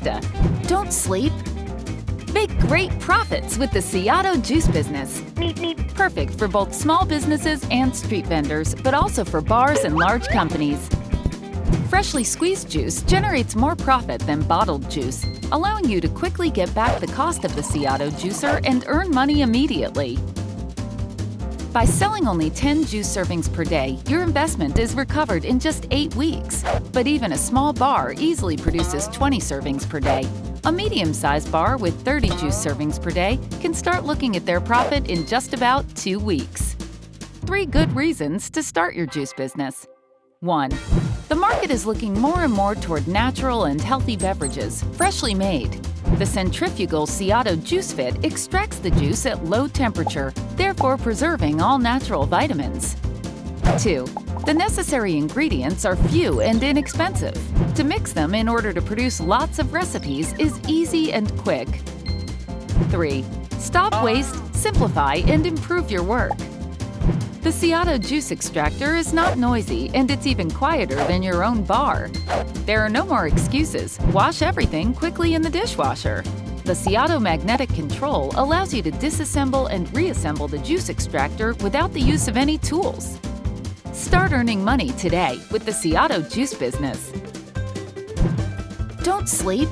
siesta. Don't sleep. Make great profits with the Ceado juice business. Perfect for both small businesses and street vendors, but also for bars and large companies. Freshly squeezed juice generates more profit than bottled juice, allowing you to quickly get back the cost of the Ceado juicer and earn money immediately. By selling only 10 juice servings per day, your investment is recovered in just 8 weeks. But even a small bar easily produces 20 servings per day. A medium-sized bar with 30 juice servings per day can start looking at their profit in just about 2 weeks. 3 good reasons to start your juice business. 1. The market is looking more and more toward natural and healthy beverages, freshly made. The centrifugal Ceado juice fit extracts the juice at low temperature, therefore preserving all natural vitamins. 2. The necessary ingredients are few and inexpensive. To mix them in order to produce lots of recipes is easy and quick. 3. Stop waste, simplify, and improve your work. The Ceado juice extractor is not noisy, and it's even quieter than your own bar. There are no more excuses. Wash everything quickly in the dishwasher. The Ceado magnetic control allows you to disassemble and reassemble the juice extractor without the use of any tools. Start earning money today with the Ceado juice business. Don't sleep.